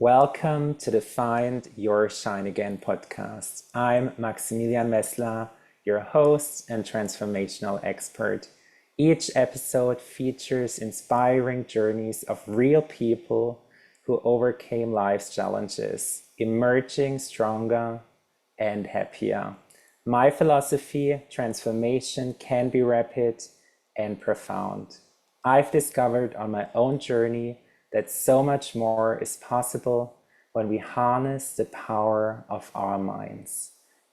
Welcome to the Find Your Shine Again podcast. I'm Maximilian Messler, your host and transformational expert. Each episode features inspiring journeys of real people who overcame life's challenges, emerging stronger and happier. My philosophy, transformation can be rapid and profound. I've discovered on my own journey that so much more is possible when we harness the power of our minds.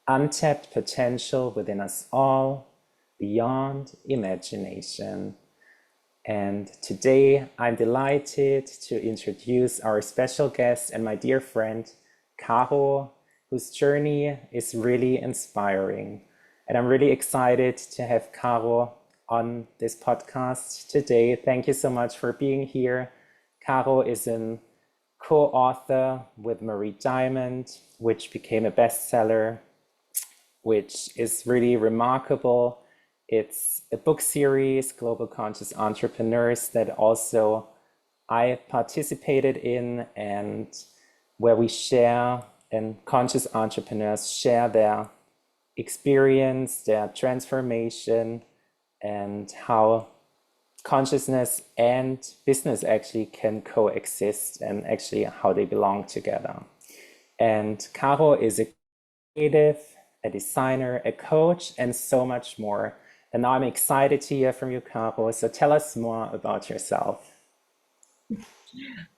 Untapped potential within us all, beyond imagination. And today I'm delighted to introduce our special guest and my dear friend, Caro, whose journey is really inspiring. And I'm really excited to have Caro on this podcast today. Thank you so much for being here. Caro is a co-author with Marie Diamond, which became a bestseller, which is really remarkable. It's a book series, Global Conscious Entrepreneurs, that also I participated in, and where we share, and conscious entrepreneurs share their experience, their transformation, and how consciousness and business actually can coexist, and actually how they belong together. And Caro is a creative, a designer, a coach, and so much more. And now I'm excited to hear from you, Caro. So tell us more about yourself.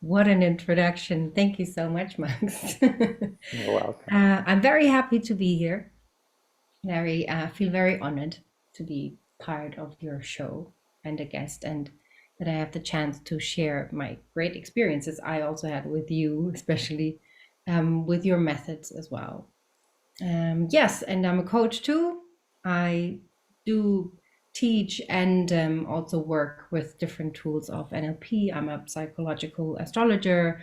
What an introduction. Thank you so much, Max. You're welcome. I'm very happy to be here. Feel very honored to be part of your show and a guest, and that I have the chance to share my great experiences I also had with you, especially with your methods as well. Yes, and I'm a coach too. I do teach and also work with different tools of NLP. I'm a psychological astrologer.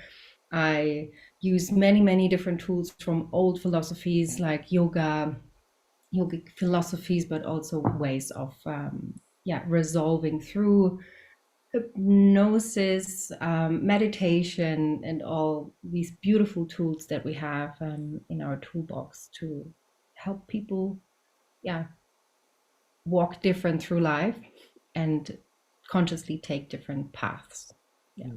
I use many different tools from old philosophies like yogic philosophies, but also ways of resolving through hypnosis, meditation, and all these beautiful tools that we have in our toolbox to help people, walk different through life and consciously take different paths. Yeah.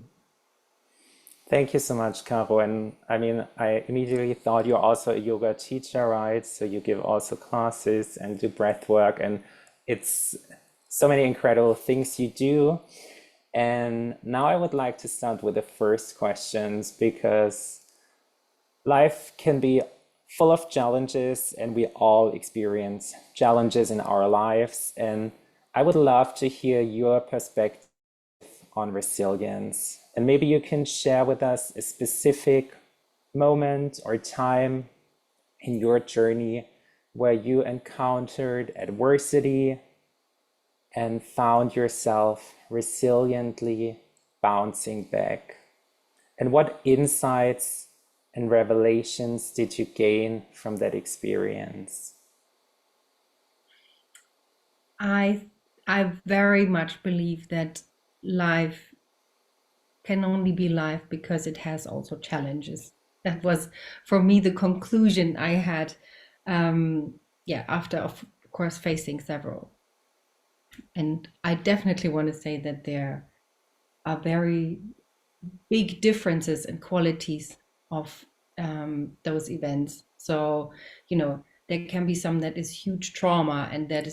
Thank you so much, Caro. And I mean, I immediately thought you're also a yoga teacher, right? So you give also classes and do breath work, and it's so many incredible things you do. And now I would like to start with the first questions, because life can be full of challenges and we all experience challenges in our lives. And I would love to hear your perspective on resilience. And maybe you can share with us a specific moment or time in your journey where you encountered adversity and found yourself resiliently bouncing back. And what insights and revelations did you gain from that experience? I very much believe that life can only be life because it has also challenges. That was for me the conclusion I had after of course facing several. And I definitely want to say that there are very big differences in qualities of those events. So, there can be some that is huge trauma and that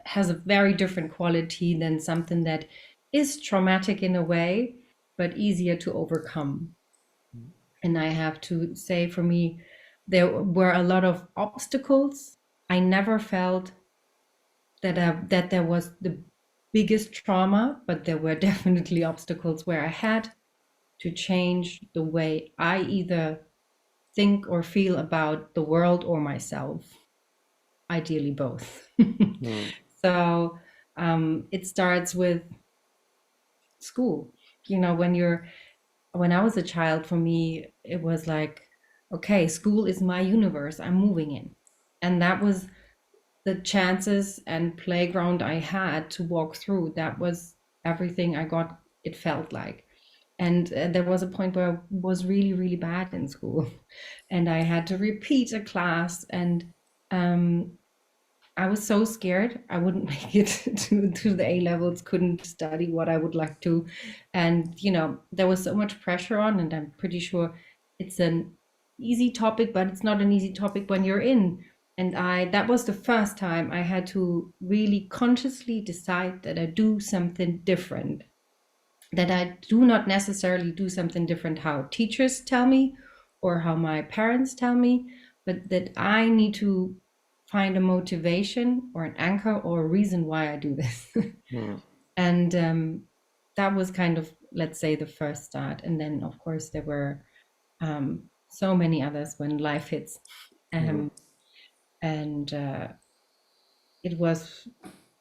has a very different quality than something that is traumatic in a way, but easier to overcome. And I have to say, for me, there were a lot of obstacles. I never felt that there was the biggest trauma, but there were definitely obstacles where I had to change the way I either think or feel about the world or myself, ideally both. So it starts with school. When I was a child, for me, it was like, okay, school is my universe. I'm moving in. And that was the chances and playground I had to walk through. That was everything I got, it felt like. And there was a point where I was really, really bad in school, and I had to repeat a class, and I was so scared I wouldn't make it to the A levels, couldn't study what I would like to. And, there was so much pressure on, and I'm pretty sure it's an easy topic, but it's not an easy topic when you're in. And that was the first time I had to really consciously decide that I do something different, that I do not necessarily do something different how teachers tell me or how my parents tell me, but that I need to find a motivation or an anchor or a reason why I do this. And that was kind of, let's say, the first start. And then, of course, there were so many others when life hits. And it was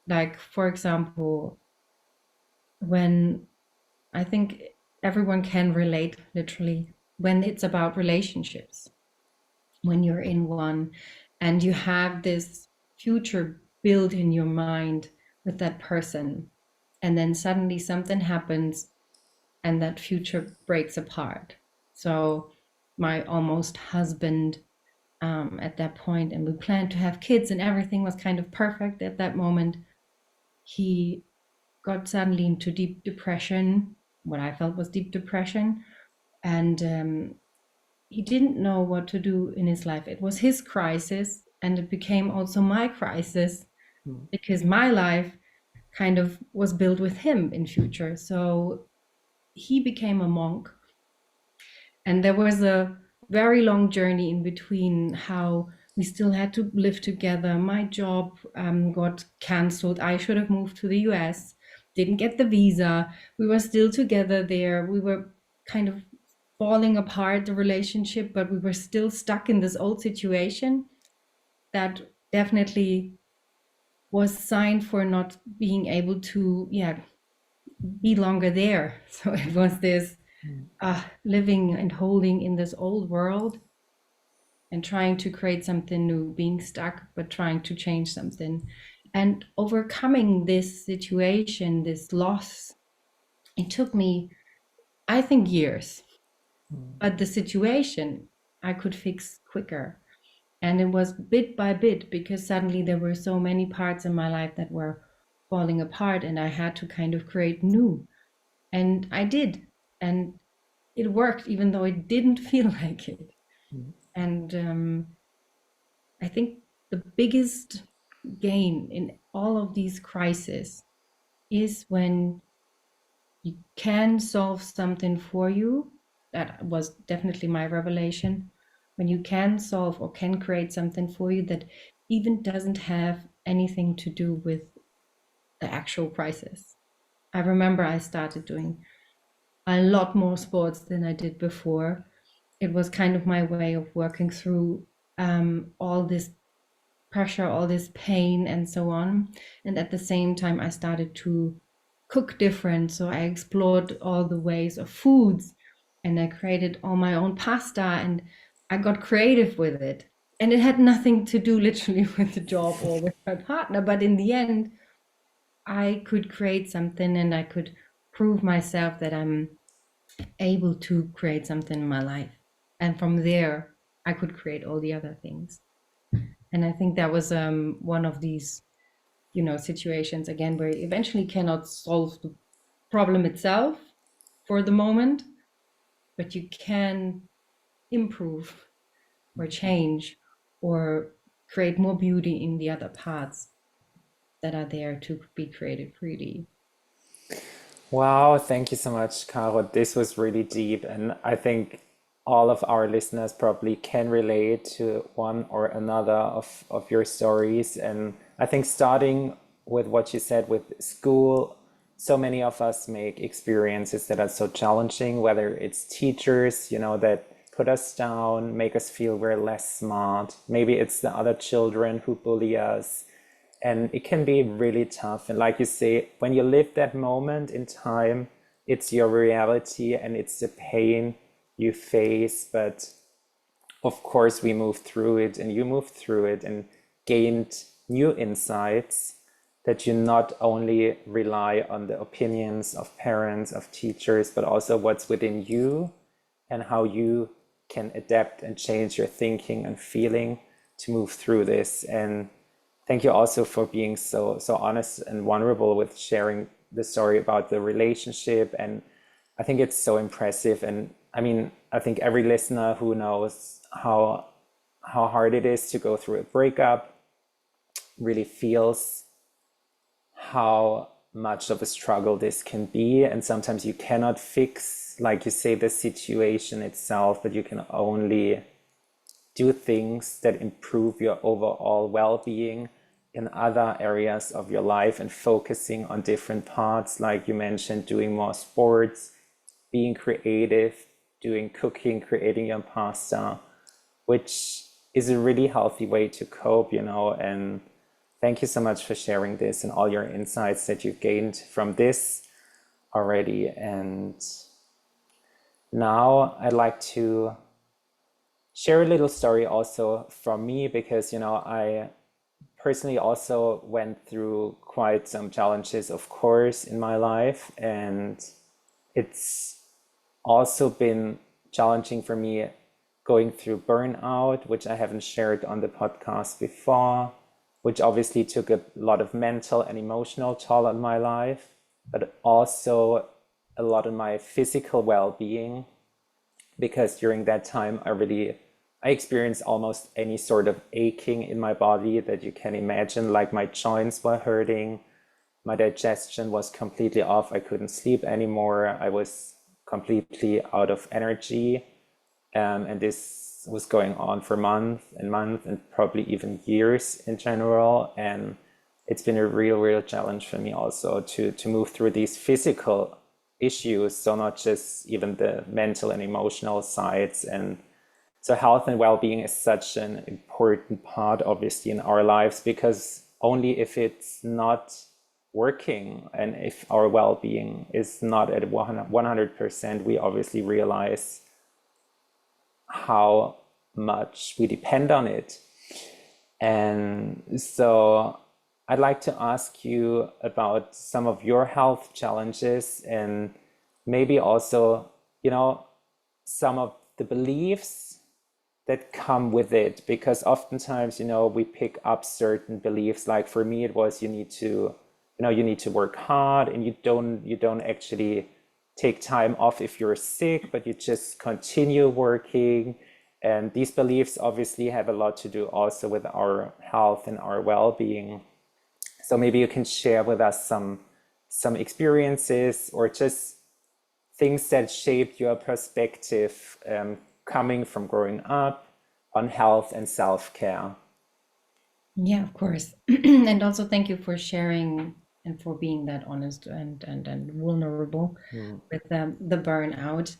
like, for example, when I think everyone can relate literally when it's about relationships, when you're in one and you have this future built in your mind with that person, and then suddenly something happens and that future breaks apart. So my almost husband, at that point, and we planned to have kids and everything was kind of perfect at that moment, he got suddenly into deep depression, what I felt was deep depression. And he didn't know what to do in his life. It was his crisis, and it became also my crisis because my life kind of was built with him in future. So he became a monk, and there was a very long journey in between how we still had to live together. My job got canceled. I should have moved to the US, didn't get the visa. We were still together there. We were kind of falling apart, the relationship, but we were still stuck in this old situation that definitely was signed for not being able to, be longer there. So it was this living and holding in this old world and trying to create something new, being stuck, but trying to change something. And overcoming this situation, this loss, it took me, I think, years. But the situation I could fix quicker. And it was bit by bit because suddenly there were so many parts in my life that were falling apart and I had to kind of create new. And I did. And it worked, even though it didn't feel like it. And I think the biggest gain in all of these crises is when you can solve something for you. That was definitely my revelation. When you can solve or can create something for you that even doesn't have anything to do with the actual crisis. I remember I started doing a lot more sports than I did before. It was kind of my way of working through all this pressure, all this pain, and so on. And at the same time, I started to cook different. So I explored all the ways of foods and I created all my own pasta and I got creative with it. And it had nothing to do literally with the job or with my partner. But in the end, I could create something and I could prove myself that I'm able to create something in my life. And from there, I could create all the other things. And I think that was one of these, situations again where you eventually cannot solve the problem itself for the moment, but you can improve or change or create more beauty in the other parts that are there to be created freely. Wow, thank you so much, Caro. This was really deep, and I think all of our listeners probably can relate to one or another of your stories. And I think starting with what you said with school, so many of us make experiences that are so challenging, whether it's teachers, that put us down, make us feel we're less smart. Maybe it's the other children who bully us, and it can be really tough. And like you say, when you live that moment in time, it's your reality and it's the pain you face. But of course, we moved through it, and you moved through it and gained new insights that you not only rely on the opinions of parents, of teachers, but also what's within you and how you can adapt and change your thinking and feeling to move through this. And thank you also for being so honest and vulnerable with sharing the story about the relationship. And I think it's so impressive. And I mean, I think every listener who knows how hard it is to go through a breakup really feels how much of a struggle this can be. And sometimes you cannot fix, like you say, the situation itself, but you can only do things that improve your overall well-being in other areas of your life, and focusing on different parts, like you mentioned, doing more sports, being creative, doing cooking, creating your pasta, which is a really healthy way to cope, and thank you so much for sharing this and all your insights that you've gained from this already. And now I'd like to share a little story also from me, because, I personally also went through quite some challenges, of course, in my life. And it's also been challenging for me going through burnout, which I haven't shared on the podcast before, which obviously took a lot of mental and emotional toll on my life, but also a lot on my physical well-being, because during that time I experienced almost any sort of aching in my body that you can imagine. Like my joints were hurting, my digestion was completely off, I couldn't sleep anymore, I was completely out of energy. And this was going on for months and months, and probably even years in general. And it's been a real challenge for me also to move through these physical issues, so not just even the mental and emotional sides. And so health and well-being is such an important part, obviously, in our lives, because only if it's not working and if our well-being is not at 100%, we obviously realize how much we depend on it. And so I'd like to ask you about some of your health challenges, and maybe also, some of the beliefs that come with it, because oftentimes, we pick up certain beliefs. Like for me, it was you need to work hard, and you don't actually take time off if you're sick, but you just continue working. And these beliefs obviously have a lot to do also with our health and our well-being. So maybe you can share with us some experiences, or just things that shaped your perspective, coming from growing up, on health and self-care. Yeah, of course. And also thank you for sharing and for being that honest and vulnerable with the burnout.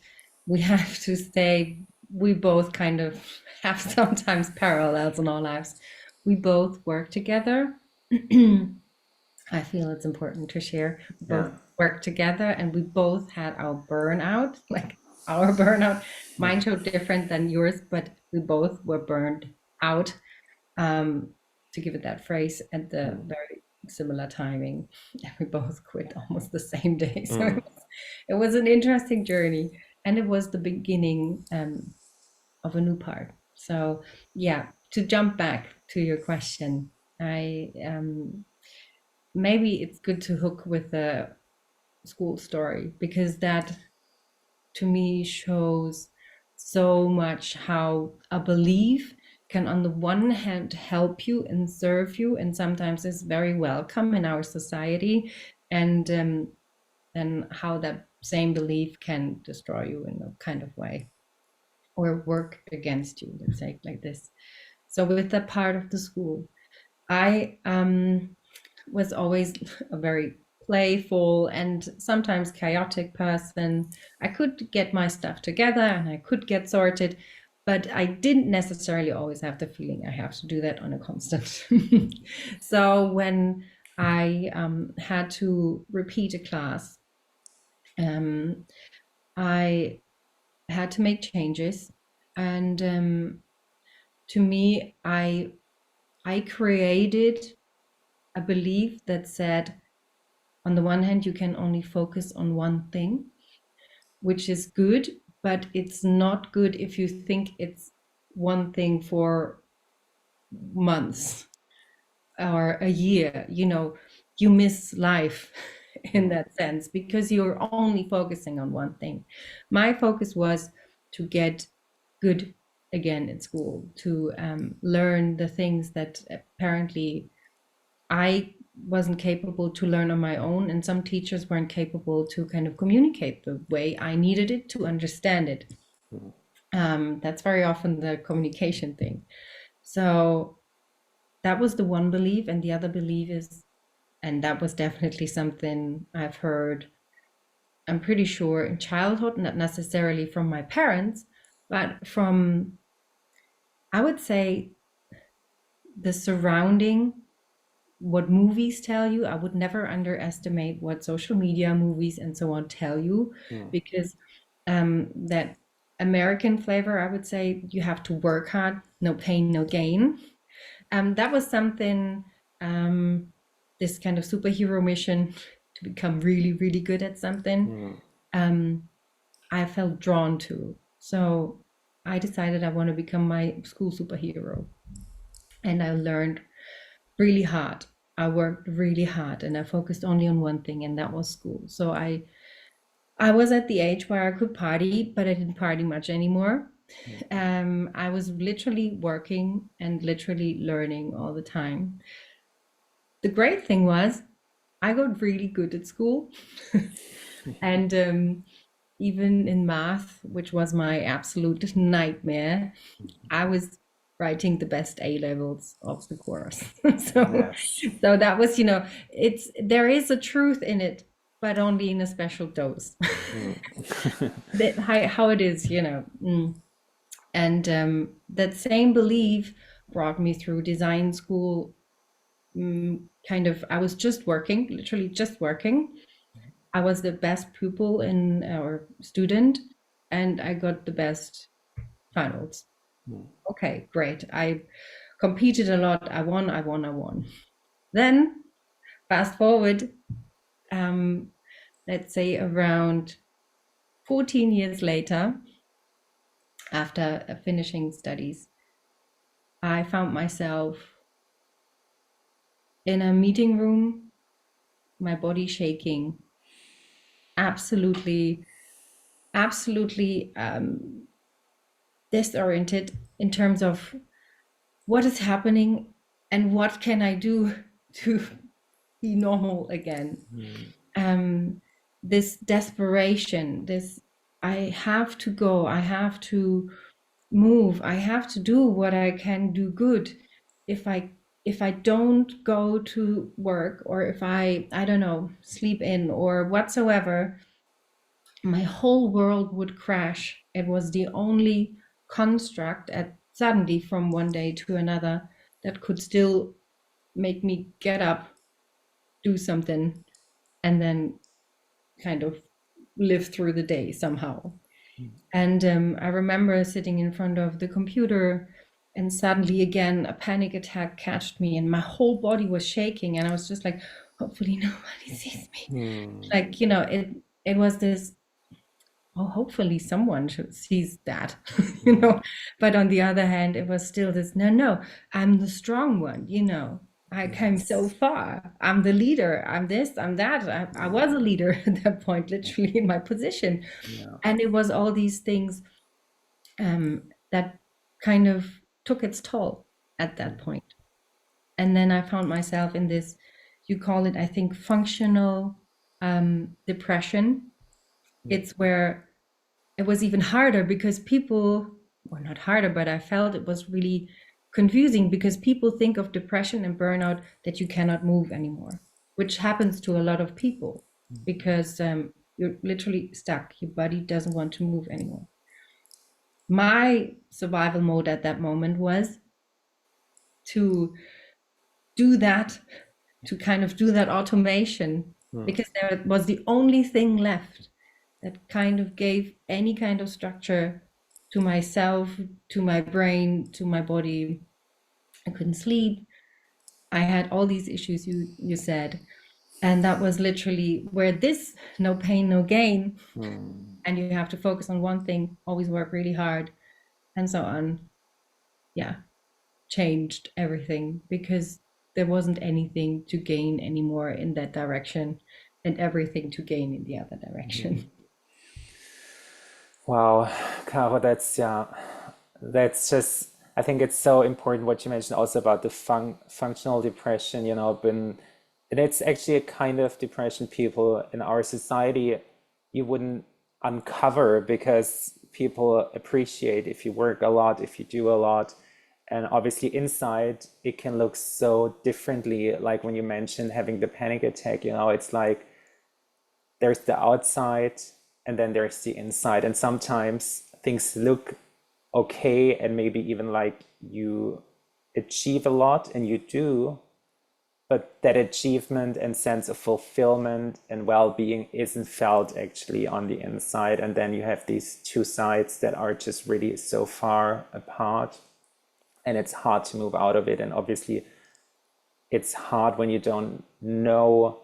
We have to say we both kind of have sometimes parallels in our lives. We both work together. I feel it's important to share. We both work together, and we both had our burnout, like our burnout. Mine showed different than yours, but we both were burned out. To give it that phrase, at the very similar timing. And we both quit almost the same day. So it was an interesting journey, and it was the beginning of a new part. So yeah, to jump back to your question, I maybe it's good to hook with the school story, because that to me shows so much how a belief can on the one hand help you and serve you, and sometimes is very welcome in our society, and then how that same belief can destroy you in a kind of way, or work against you, let's say it like this. So with that part of the school, I was always a very playful and sometimes chaotic person. I could get my stuff together and I could get sorted, but I didn't necessarily always have the feeling I have to do that on a constant. So when I had to repeat a class, I had to make changes, and to me, I created a belief that said, on the one hand, you can only focus on one thing, which is good, but it's not good if you think it's one thing for months or a year. You miss life in that sense because you're only focusing on one thing. My focus was to get good again in school, to learn the things that apparently I wasn't capable to learn on my own, and some teachers weren't capable to kind of communicate the way I needed it to understand it. That's very often the communication thing. So that was the one belief, and the other belief is, and that was definitely something I've heard, I'm pretty sure, in childhood, not necessarily from my parents, but from, I would say, the surrounding, what movies tell you. I would never underestimate what social media, movies, and so on tell you, because that American flavor, I would say, you have to work hard, no pain, no gain. That was something, this kind of superhero mission to become really, really good at something, I felt drawn to. So I decided I want to become my school superhero. And I learned really hard. I worked really hard and I focused only on one thing, and that was school. So I was at the age where I could party, but I didn't party much anymore. I was literally working and literally learning all the time. The great thing was I got really good at school. And even in math, which was my absolute nightmare, I was writing the best A levels of the course. so Yes. so that was, there is a truth in it, but only in a special dose. How it is. And that same belief brought me through design school. I was just working, literally just working. I was the best pupil in our student, and I got the best finals. Okay, great. I competed a lot. I won. Then fast forward, let's say around 14 years later, after finishing studies, I found myself in a meeting room, my body shaking, absolutely, absolutely disoriented in terms of what is happening and what can I do to be normal again. This desperation, this, I have to go, I have to move, I have to do what I can do good. If I don't go to work, or if I don't know, sleep in or whatsoever, my whole world would crash. It was the only construct at suddenly from one day to another that could still make me get up, do something, and then kind of live through the day somehow. And I remember sitting in front of the computer, and suddenly again a panic attack catched me, and my whole body was shaking, and I was just like, hopefully nobody sees me. Like, it was this, oh, hopefully someone sees that, But on the other hand, it was still this, no, I'm the strong one, I came so far. I'm the leader. I'm this, I'm that. I was a leader at that point, literally in my position. And it was all these things that kind of took its toll at that point. And then I found myself in this, you call it, I think, functional depression. It's where it was even harder because people, or not harder, but I felt it was really confusing because people think of depression and burnout that you cannot move anymore, which happens to a lot of people because you're literally stuck. Your body doesn't want to move anymore. My survival mode at that moment was to do that, to kind of do that automation, because there was the only thing left that kind of gave any kind of structure to myself, to my brain, to my body. I couldn't sleep. I had all these issues you said, and that was literally where this no pain, no gain, and you have to focus on one thing, always work really hard, and so on. Yeah, changed everything because there wasn't anything to gain anymore in that direction and everything to gain in the other direction. Wow, Caro, that's yeah, that's just. I think it's so important what you mentioned also about the functional depression. Been, and it's actually a kind of depression people in our society you wouldn't uncover because people appreciate if you work a lot, if you do a lot, and obviously inside it can look so differently. Like when you mentioned having the panic attack, it's like there's the outside and then there's the inside, and sometimes things look okay and maybe even like you achieve a lot, and you do, but that achievement and sense of fulfillment and well-being isn't felt actually on the inside, and then you have these two sides that are just really so far apart, and it's hard to move out of it. And obviously it's hard when you don't know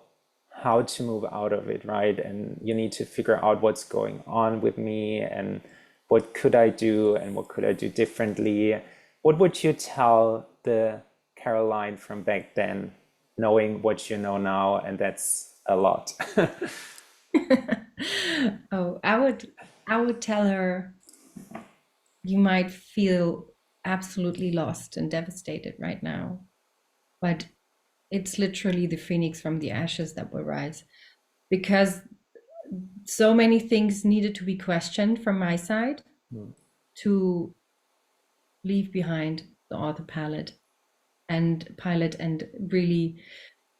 how to move out of it, right? And you need to figure out what's going on with me and what could I do and what could I do differently. What would you tell the Caroline from back then, knowing what you know now? And that's a lot. Oh, I would tell her you might feel absolutely lost and devastated right now, but it's literally the phoenix from the ashes that will rise, because so many things needed to be questioned from my side to leave behind the autopilot and pilot and really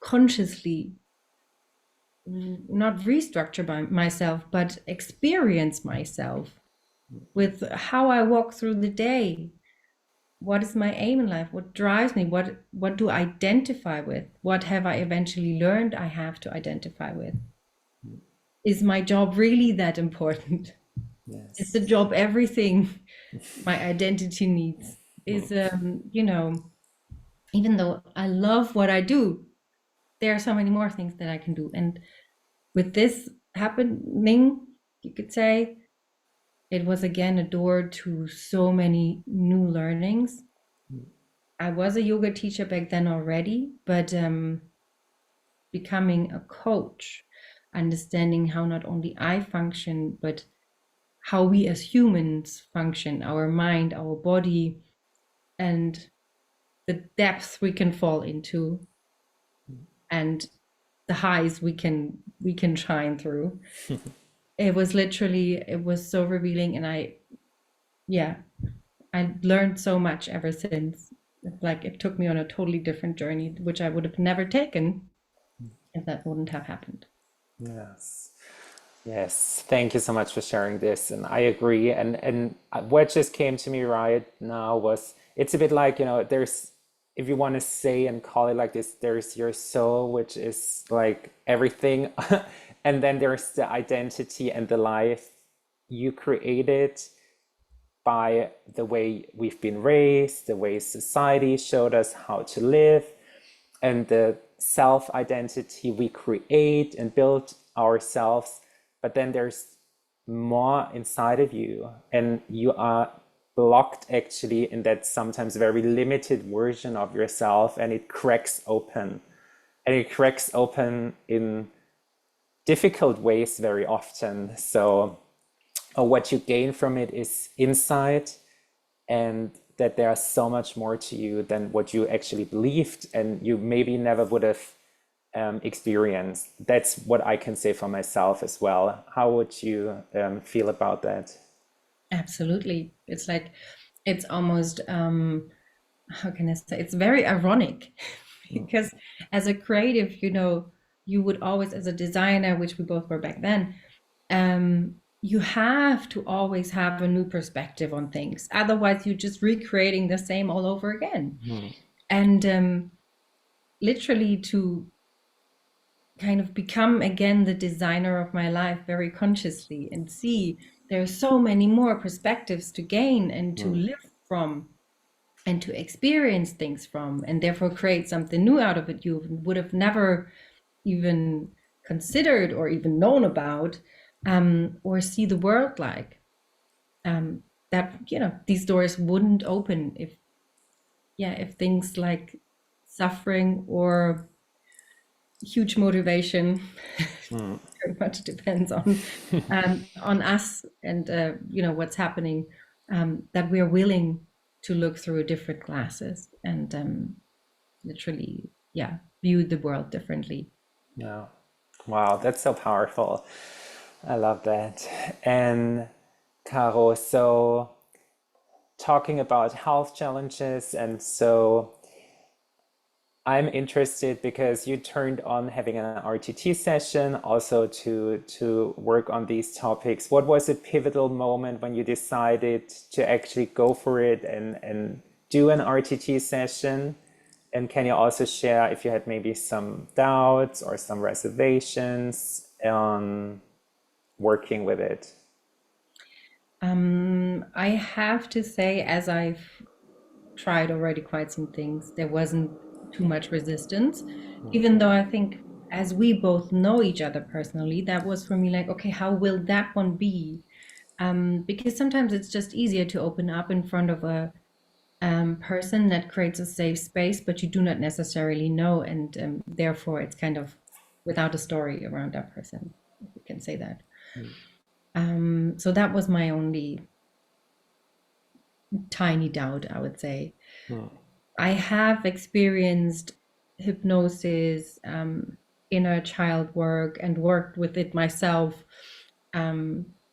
consciously not restructure myself, but experience myself with how I walk through the day. What is my aim in life? What drives me? What do I identify with? What have I eventually learned I have to identify with? Is my job really that important? Is the Yes. job everything my identity needs? Is even though I love what I do, there are so many more things that I can do. And with this happening, you could say it was again a door to so many new learnings. I was a yoga teacher back then already, but becoming a coach, understanding how not only I function, but how we as humans function, our mind, our body, and the depths we can fall into, and the highs we can shine through. It was so revealing, and yeah, I learned so much ever since. Like it took me on a totally different journey, which I would have never taken if that wouldn't have happened. Yes. Yes, thank you so much for sharing this. And I agree. And what just came to me right now was it's a bit like, there's, if you want to say and call it like this, there's your soul, which is like everything. And then there's the identity and the life you created by the way we've been raised, the way society showed us how to live, and the self identity we create and build ourselves. But then there's more inside of you, and you are blocked actually in that sometimes very limited version of yourself, and it cracks open. And it cracks open in difficult ways very often. So, what you gain from it is insight, and that there's so much more to you than what you actually believed and you maybe never would have experienced. That's what I can say for myself as well. How would you feel about that? Absolutely. It's like it's almost how can I say, it's very ironic because as a creative, you would always, as a designer, which we both were back then, you have to always have a new perspective on things. Otherwise, you're just recreating the same all over again. And literally to kind of become again the designer of my life very consciously and see there are so many more perspectives to gain and to live from. and to experience things from, and therefore create something new out of it you would have never even considered or even known about, or see the world like, that, you know, these doors wouldn't open if things like suffering or huge motivation very much depends on us and you know, what's happening, that we're willing to look through different glasses and literally, yeah, view the world differently. Yeah. Wow, that's so powerful. I love that. And Caro, so talking about health challenges, and so I'm interested because you turned on having an RTT session also to work on these topics. What was a pivotal moment when you decided to actually go for it and do an RTT session? And can you also share if you had maybe some doubts or some reservations on working with it? I have to say, as I've tried already quite some things, there wasn't too much resistance, even though I think as we both know each other personally, that was for me like, okay, how will that one be? Because sometimes it's just easier to open up in front of a person that creates a safe space, but you do not necessarily know, and therefore it's kind of without a story around that person, if we can say that. So that was my only tiny doubt, I would say. I have experienced hypnosis, inner child work, and worked with it myself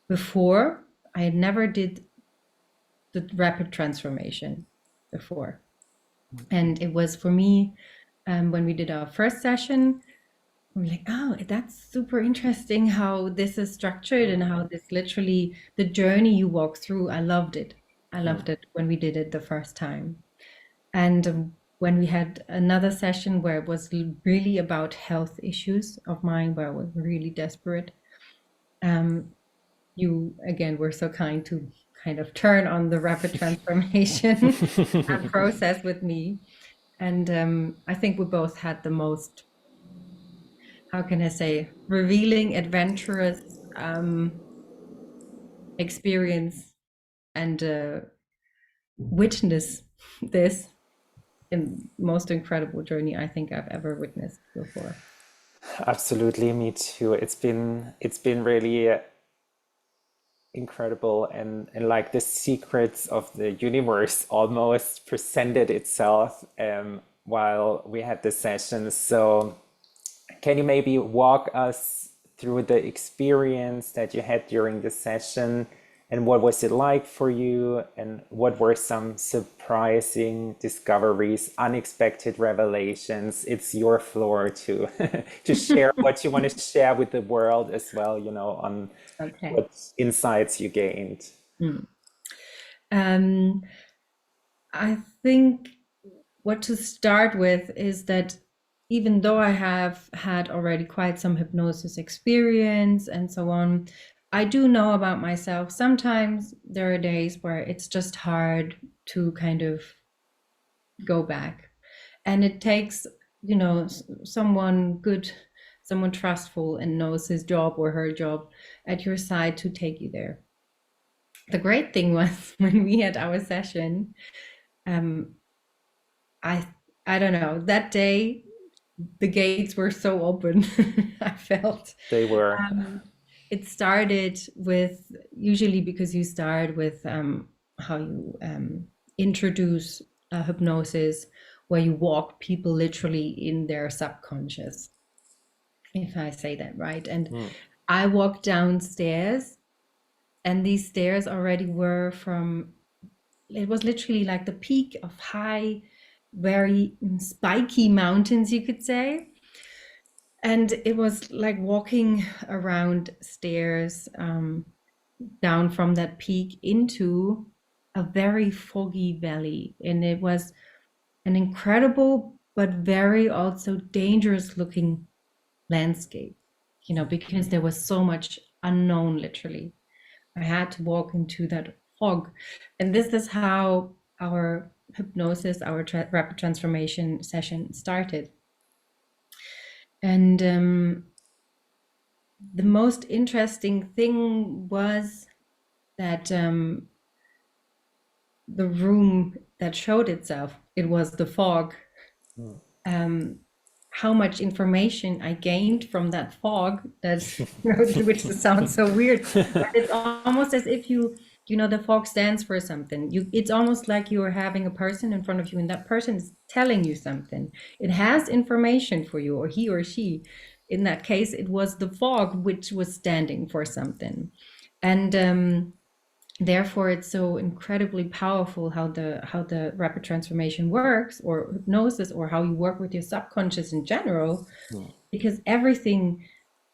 before. I never did the rapid transformation before. And it was for me, when we did our first session, we were like, oh, that's super interesting how this is structured and how this literally, the journey you walk through. I loved it. I loved it when we did it the first time. And when we had another session where it was really about health issues of mine, where I was really desperate, you again were so kind to kind of turn on the rapid transformation process with me. And I think we both had the most, how can I say, revealing, adventurous experience and witness this in most incredible journey I think I've ever witnessed before. Absolutely, me too. It's been really incredible, and like the secrets of the universe almost presented itself while we had the session. So can you maybe walk us through the experience that you had during the session, and what was it like for you, and what were some surprising discoveries, unexpected revelations? It's your floor to to share what you want to share with the world as well, you know, on Okay. what insights you gained. Um, I think what to start with is that even though I have had already quite some hypnosis experience and so on, I do know about myself. Sometimes there are days where it's just hard to kind of go back. And it takes, you know, someone good, someone trustful and knows his job or her job at your side to take you there. The great thing was when we had our session, um, I I don't know, that day the gates were so open. I felt They were. it started with, usually because you start with how you introduce hypnosis, where you walk people literally in their subconscious, if I say that right. And I walked downstairs, and these stairs already were from, it was literally like the peak of high, very spiky mountains, you could say. And it was like walking around stairs down from that peak into a very foggy valley. And it was an incredible, but very also dangerous looking landscape, you know, because there was so much unknown, literally. I had to walk into that fog. And this is how our hypnosis, our rapid transformation session started. And the most interesting thing was that the room that showed itself, it was the fog. How much information I gained from that fog, that which sounds so weird, but it's almost as if the fog stands for something. It's almost like you are having a person in front of you, and that person is telling you something. It has information for you, or he or she. In that case, it was the fog which was standing for something, and therefore it's so incredibly powerful how the rapid transformation works, or hypnosis, or how you work with your subconscious in general, because everything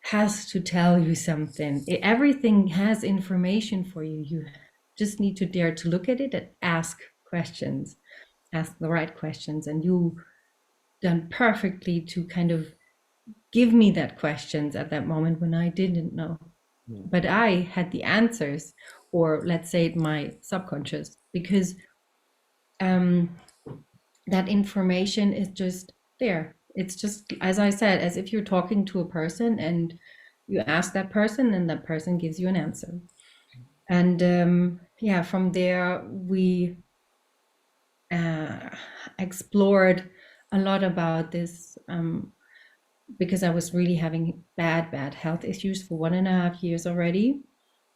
has to tell you something. Everything has information for you. You just need to dare to look at it and ask questions, ask the right questions. And you done perfectly to kind of give me that questions at that moment when I didn't know. But I had the answers, or let's say my subconscious, because that information is just there. It's just, as I said, as if you're talking to a person and you ask that person and that person gives you an answer. And yeah, from there we explored a lot about this, because I was really having bad health issues for 1.5 years already.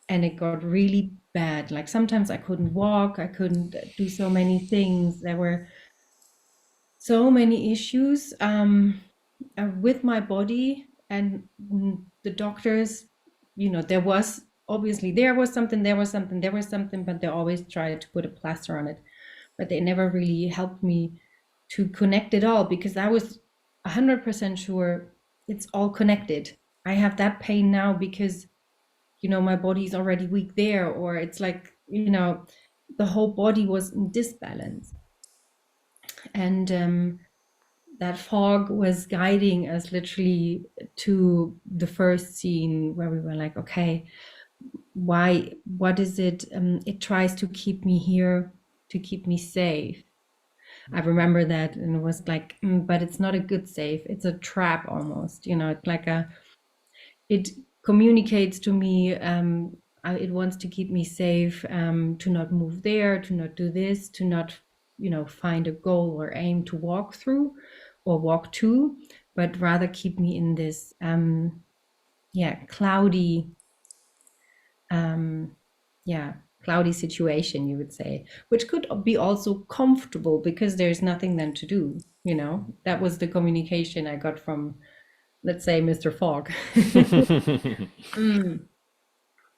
And it got really bad. Like sometimes I couldn't walk, I couldn't do so many things. There were so many issues with my body, and the doctors, there was obviously there was something, but they always tried to put a plaster on it, but they never really helped me to connect it all, because I was 100% sure it's all connected. I have that pain now because my body's already weak there, or it's like the whole body was in disbalance. And that fog was guiding us literally to the first scene, where we were like, okay, what is it? It tries to keep me here, to keep me safe. I remember that, and it was like, but it's not a good safe, it's a trap almost. It's like it communicates to me, it wants to keep me safe, to not move there, to not do this, to not find a goal or aim to walk through or walk to, but rather keep me in this cloudy cloudy situation, you would say, which could be also comfortable because there's nothing then to do. That was the communication I got from, let's say, Mr. Fogg.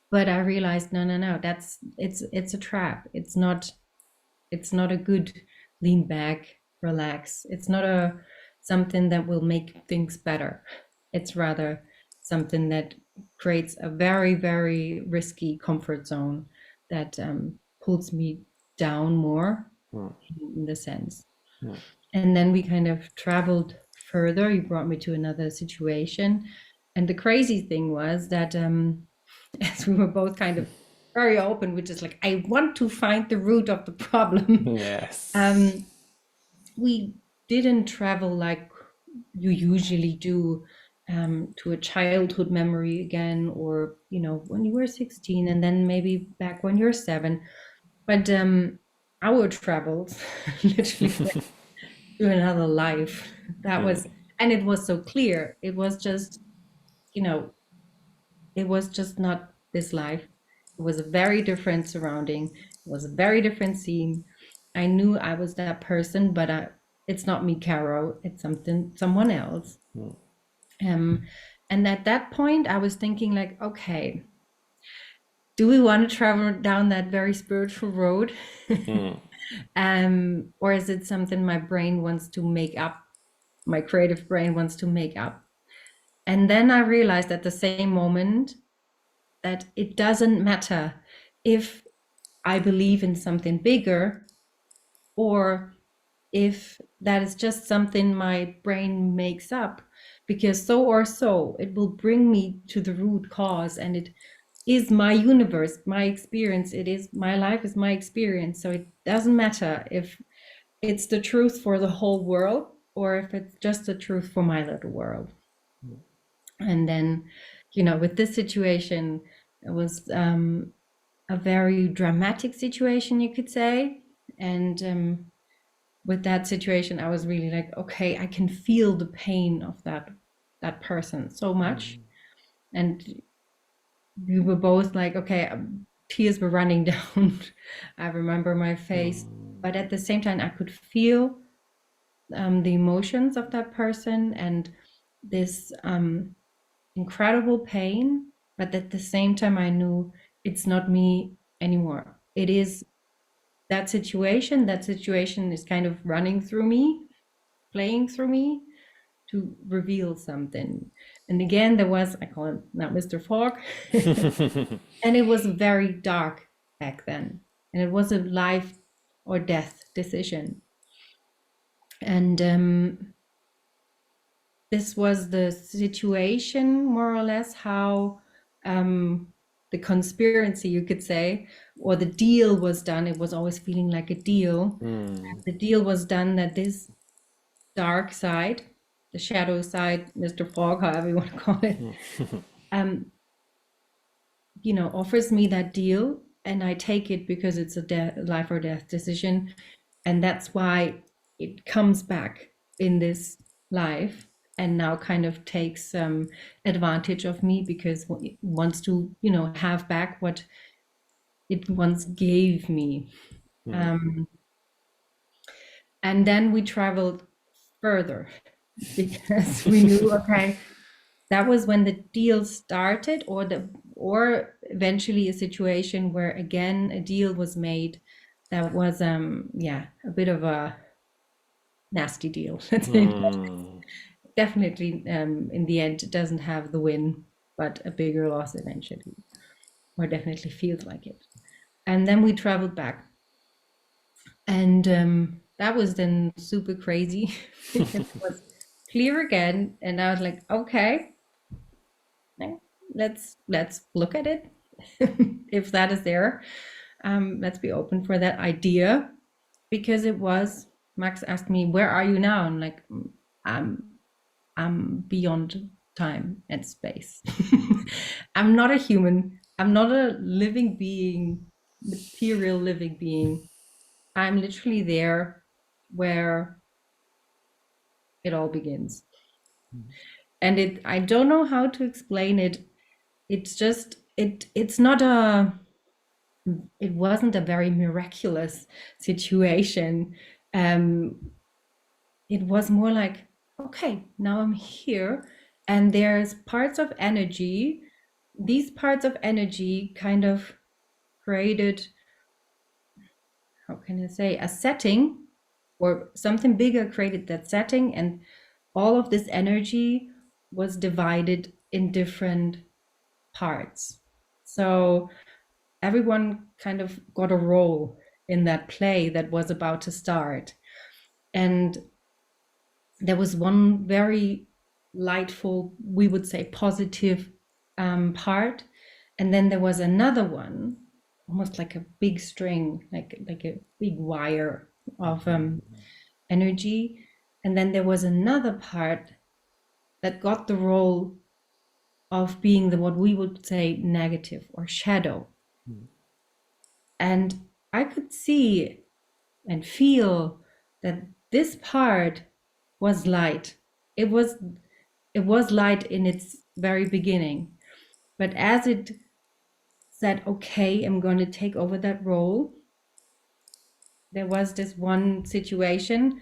But I realized, no, it's a trap. It's not a good lean back, relax. It's not something that will make things better. It's rather something that creates a very, very risky comfort zone that pulls me down more, in the sense. And then we kind of traveled further. You brought me to another situation. And the crazy thing was that as we were both kind of very open, which is like, I want to find the root of the problem. Yes. We didn't travel like you usually do, to a childhood memory again, or when you were 16, and then maybe back when you're 7. But our travels literally went to another life. That was, and it was so clear. It was just, it was just not this life. It was a very different surrounding. It was a very different scene. I knew I was that person, but it's not me, Caro. It's someone else. And at that point, I was thinking like, okay, do we want to travel down that very spiritual road? Or is it something my brain wants to make up? My creative brain wants to make up. And then I realized at the same moment that it doesn't matter if I believe in something bigger, or if that is just something my brain makes up, because so or so it will bring me to the root cause, and it is my universe, my experience. It is my life, is my experience. So it doesn't matter if it's the truth for the whole world or if it's just the truth for my little world. And then, with this situation, it was a very dramatic situation, you could say. And with that situation, I was really like, okay, I can feel the pain of that person so much. And we were both like, okay, tears were running down. I remember my face, but at the same time, I could feel the emotions of that person and this incredible pain. But at the same time, I knew it's not me anymore. It is that situation. That situation is kind of running through me, playing through me to reveal something. And again, there was, I call him now Mr. Fogg, and it was very dark back then. And it was a life or death decision. And this was the situation, more or less, how the conspiracy, you could say, or the deal was done. It was always feeling like a deal. The deal was done that this dark side, the shadow side, Mr. Fogg, however you want to call it, offers me that deal, and I take it because it's a life or death decision, and that's why it comes back in this life and now kind of takes advantage of me because it wants to, have back what it once gave me. And then we traveled further because we knew, okay, that was when the deal started, or eventually a situation where again a deal was made that was a bit of a nasty deal. Definitely in the end it doesn't have the win, but a bigger loss eventually, or definitely feels like it. And then we traveled back, and that was then super crazy because it was clear again, and I was like, okay, let's look at it. If that is there, let's be open for that idea, because it was, Max asked me, where are you now? And like, I'm beyond time and space. I'm not a human, I'm not a living being, material living being. I'm literally there where it all begins. And I don't know how to explain it. It's just it's not it wasn't a very miraculous situation. It was more like, okay, now I'm here, and there's parts of energy. These parts of energy kind of created, how can I say, a setting, or something bigger created that setting, and all of this energy was divided in different parts. So everyone kind of got a role in that play that was about to start. And there was one very lightful, we would say positive part. And then there was another one, almost like a big string, like a big wire of energy. And then there was another part that got the role of being what we would say negative or shadow. And I could see and feel that this part was light. It was light in its very beginning. But as it said, okay, I'm going to take over that role, there was this one situation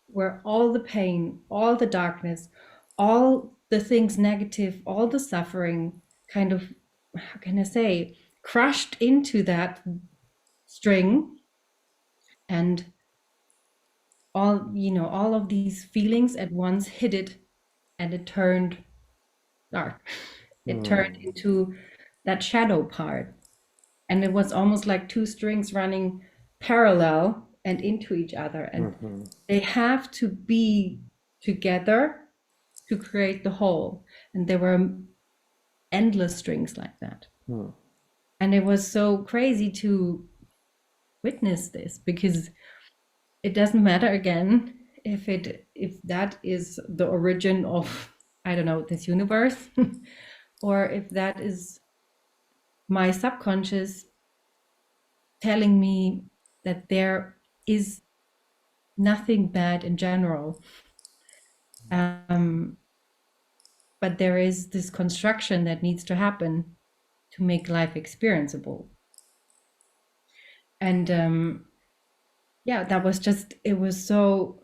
where all the pain, all the darkness, all the things negative, all the suffering kind of, how can I say, crushed into that string, and all of these feelings at once hit it, and it turned dark. It turned into that shadow part, and it was almost like two strings running parallel and into each other, and they have to be together to create the whole. And there were endless strings like that. And it was so crazy to witness this, because it doesn't matter again if that is the origin of, I don't know, this universe, or if that is my subconscious telling me that there is nothing bad in general. Um, but there is this construction that needs to happen to make life experienceable. And yeah, that was just, it was so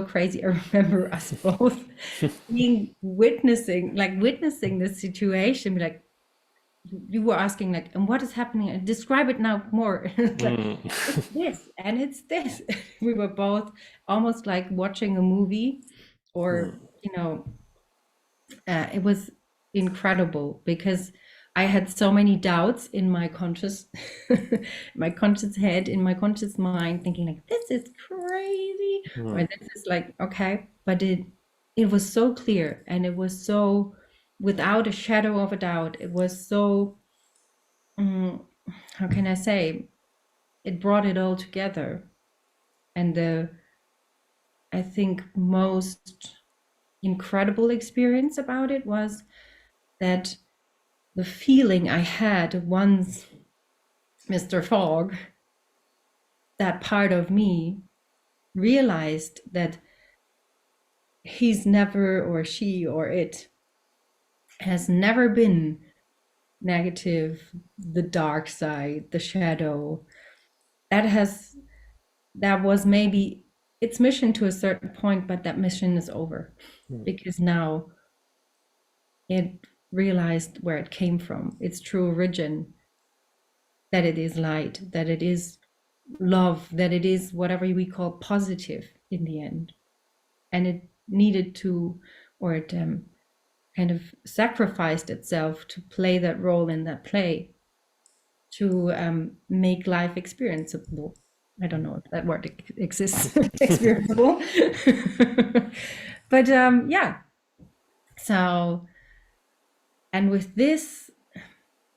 crazy. I remember us both being witnessing this situation, like you were asking like, and what is happening? And describe it now more. It's like, it's this and it's this. We were both almost like watching a movie, or you know, it was incredible because I had so many doubts in my conscious, my conscious head, in my conscious mind, thinking like, this is crazy, or this is like okay, but it was so clear, and it was so without a shadow of a doubt. It was so how can I say? It brought it all together, and the I think most incredible experience about it was that the feeling I had once Mr. Fogg, that part of me, realized that he's never, or she, or it has never been negative, the dark side, the shadow. That was maybe its mission to a certain point, but that mission is over because now it realized where it came from, its true origin, that it is light, that it is love, that it is whatever we call positive in the end. And it needed to, or it kind of sacrificed itself to play that role in that play, to make life experienceable. I don't know if that word exists, experienceable. But yeah. So, and with this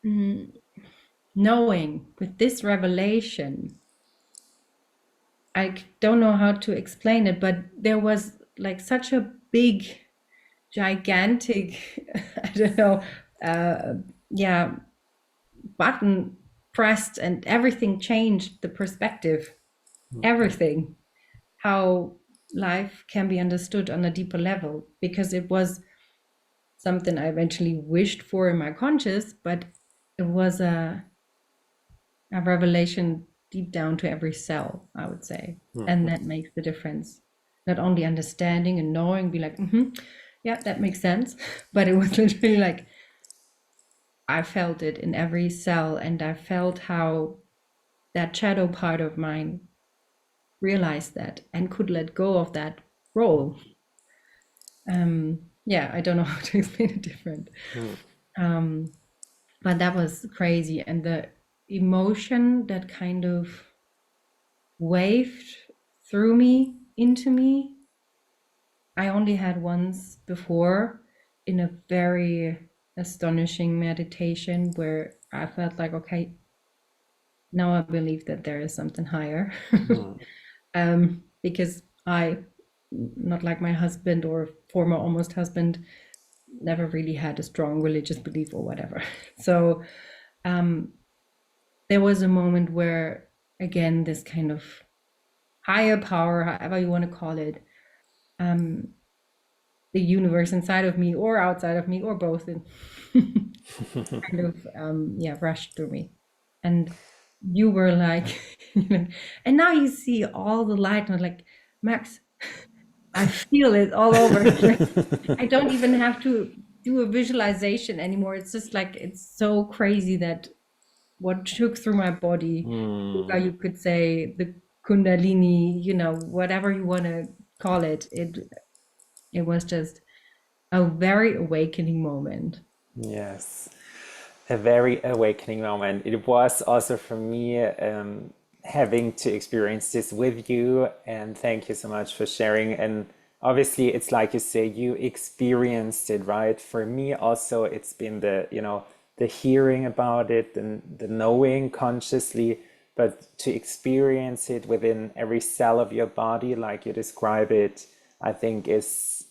knowing, with this revelation, I don't know how to explain it, but there was like such a big, gigantic, I don't know, yeah, button pressed, and everything changed, the perspective, everything, how life can be understood on a deeper level, because it was something I eventually wished for in my conscious, but it was a revelation deep down to every cell, I would say. And that makes the difference. Not only understanding and knowing, be like, yeah, that makes sense. But it was literally like, I felt it in every cell, and I felt how that shadow part of mine realized that and could let go of that role. Yeah, I don't know how to explain it different. But that was crazy. And the emotion that kind of waved through me, into me, I only had once before, in a very astonishing meditation where I felt like, okay, now I believe that there is something higher. Because I, not like my husband or former almost husband, never really had a strong religious belief or whatever. So there was a moment where, again, this kind of higher power, however you want to call it, the universe inside of me or outside of me or both, kind of yeah, rushed through me. And you were like, and now you see all the light, and I'm like, Max, I feel it all over. I don't even have to do a visualization anymore. It's just like, it's so crazy that what took through my body, you could say the Kundalini, whatever you want to call it, it was just a very awakening moment. Yes, a very awakening moment. It was also for me, having to experience this with you, and thank you so much for sharing. And obviously, it's like you say, you experienced it, right? For me, also, it's been the hearing about it and the knowing consciously, but to experience it within every cell of your body, like you describe it, I think is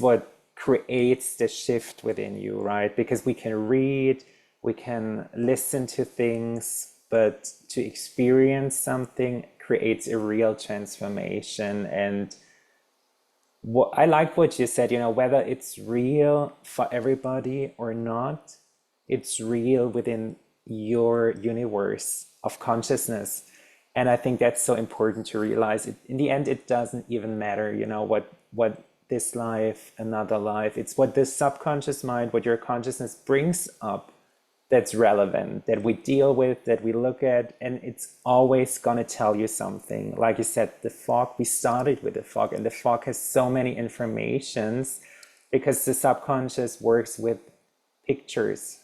what creates the shift within you, right? Because we can read, we can listen to things, but to experience something creates a real transformation. And what I like what you said, whether it's real for everybody or not, it's real within your universe of consciousness. And I think that's so important to realize. In the end, it doesn't even matter, what this life, another life, it's what this subconscious mind, what your consciousness brings up that's relevant, that we deal with, that we look at, and it's always going to tell you something. Like you said, the fog, we started with the fog, and the fog has so many informations because the subconscious works with pictures,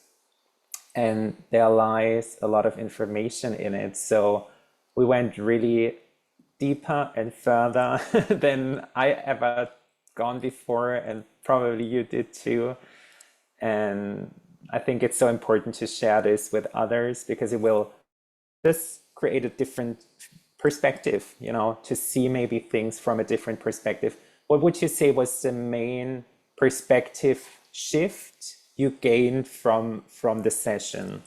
and there lies a lot of information in it. So we went really deeper and further than I ever gone before, and probably you did too. And I think it's so important to share this with others because it will just create a different perspective, to see maybe things from a different perspective. What would you say was the main perspective shift you gained from the session?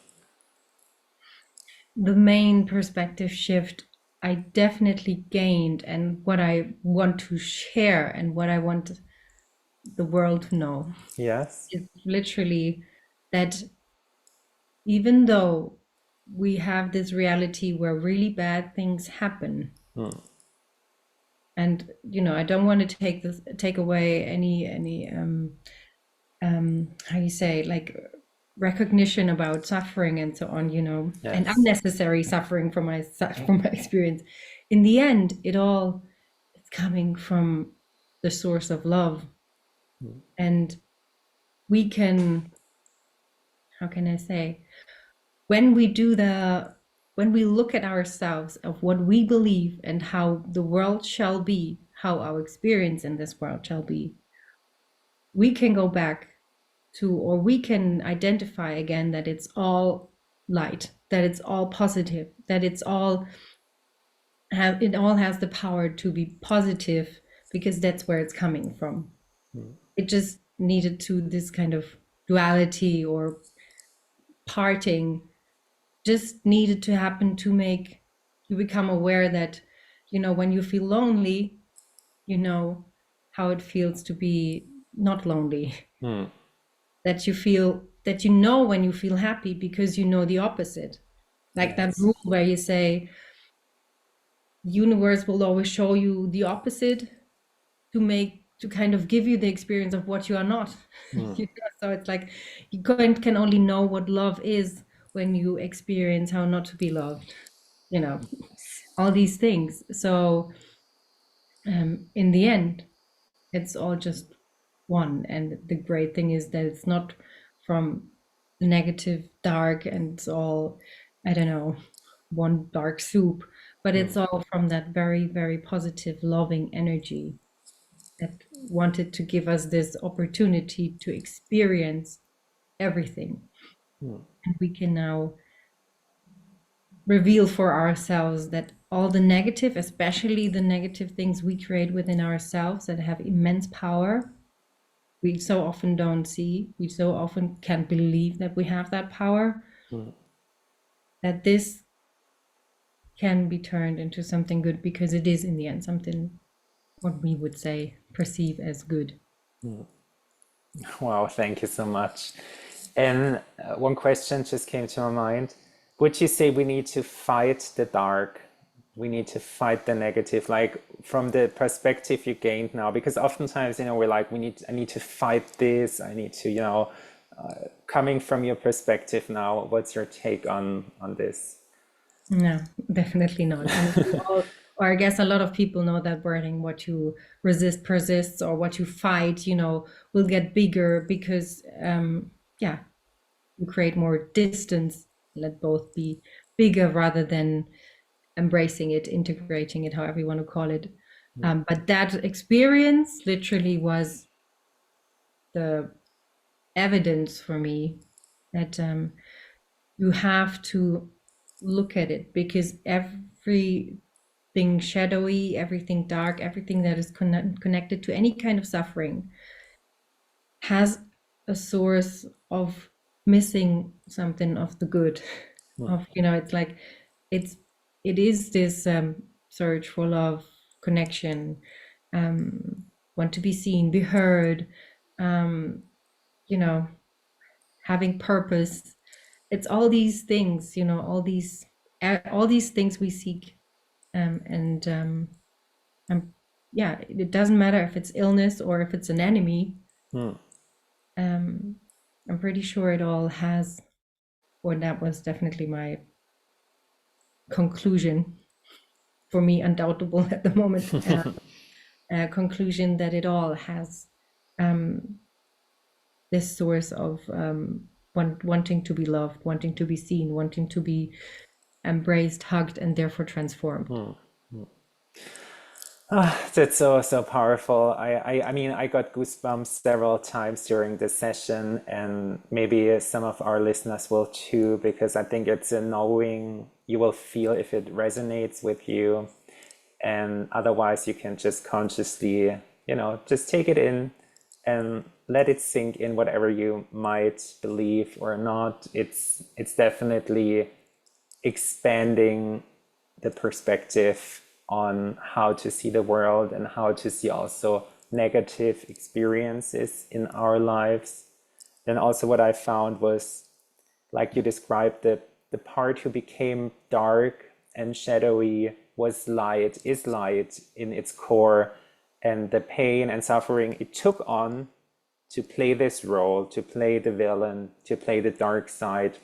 The main perspective shift I definitely gained, and what I want to share and what I want the world to know, Yes. is literally that even though we have this reality where really bad things happen, and I don't want to take away any how you say, like, recognition about suffering and so on, and Yes. unnecessary suffering from my experience. In the end, it all is coming from the source of love, and we can, how can I say, when we look at ourselves of what we believe and how the world shall be, how our experience in this world shall be, we can go back to, or we can identify again, that it's all light, that it's all positive, that it all has the power to be positive, because that's where it's coming from. It just needed to this kind of duality or parting just needed to happen to make you become aware that, when you feel lonely, you know how it feels to be not lonely. That you feel that, when you feel happy, because you know the opposite. Like that Yes. rule where you say, universe will always show you the opposite to kind of give you the experience of what you are not. So it's like you can only know what love is when you experience how not to be loved, all these things. So in the end, it's all just one. And the great thing is that it's not from the negative dark and it's all, I don't know, one dark soup, but it's all from that very, very positive, loving energy that wanted to give us this opportunity to experience everything. And we can now reveal for ourselves that all the negative, especially the negative things we create within ourselves that have immense power, we so often don't see, we so often can't believe that we have that power, that this can be turned into something good, because it is in the end something, what we would say, perceive as good. Wow, thank you so much. And one question just came to my mind. Would you say we need to fight the dark? We need to fight the negative, like from the perspective you gained now? Because oftentimes, we're like, I need to fight this. I need to, coming from your perspective now, what's your take on this? No, definitely not. And or I guess a lot of people know that wording, what you resist persists, or what you fight, will get bigger, because, yeah, you create more distance, let both be bigger rather than embracing it, integrating it, however you want to call it. But that experience literally was the evidence for me that you have to look at it, because everything shadowy, everything dark, everything that is connected to any kind of suffering has a source of missing something of the good. Of, it's like it's it is this search for love, connection, want to be seen, be heard, um, you know, having purpose. It's all these things, all these things we seek, and yeah, it doesn't matter if it's illness or if it's an enemy. I'm pretty sure it all has, or that was definitely my conclusion, for me, undoubtable at the moment. Conclusion that it all has this source of wanting to be loved, wanting to be seen, wanting to be embraced, hugged, and therefore transformed. That's so powerful. I mean, I got goosebumps several times during this session, and maybe some of our listeners will too, because I think it's a knowing. You will feel if it resonates with you, and otherwise you can just consciously, just take it in and let it sink in, whatever you might believe or not. It's definitely expanding the perspective on how to see the world and how to see also negative experiences in our lives. Then also what I found was, like you described, the part who became dark and shadowy was light, is light in its core, and the pain and suffering it took on to play this role, to play the villain, to play the dark side,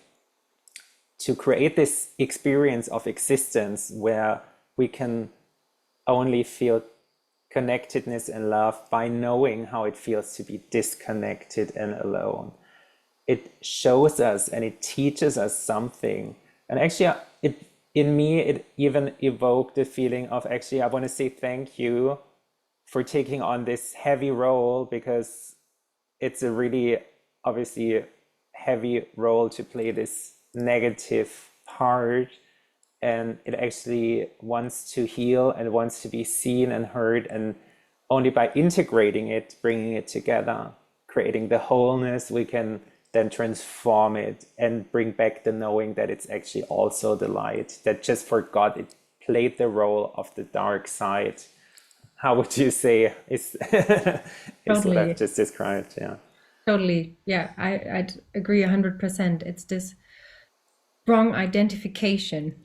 to create this experience of existence where we can only feel connectedness and love by knowing how it feels to be disconnected and alone. It shows us and it teaches us something. And actually, it even evoked the feeling of, actually, I want to say thank you for taking on this heavy role, because it's a really obviously heavy role to play, this negative part, and it actually wants to heal and wants to be seen and heard, and only by integrating it, bringing it together, creating the wholeness, we can then transform it and bring back the knowing that it's actually also the light that just forgot it played the role of the dark side. How would you say is is what I've Totally, just described? Yeah. totally. Yeah, I'd agree 100%. It's this wrong identification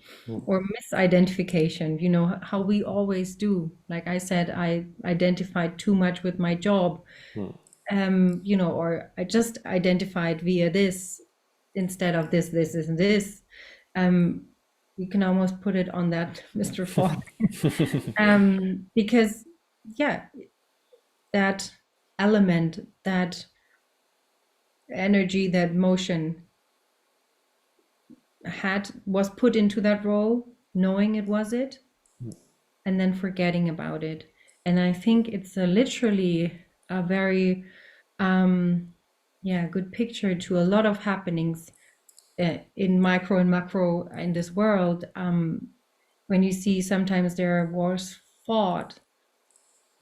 or misidentification, how we always do. Like I said, I identified too much with my job, or I just identified via this instead of this, and this. Um, you can almost put it on that Mr. Ford. Because, yeah, that element, that energy, that motion was put into that role, knowing it was it, and then forgetting about it. And I think it's literally a very good picture to a lot of happenings in micro and macro in this world. When you see sometimes there are wars fought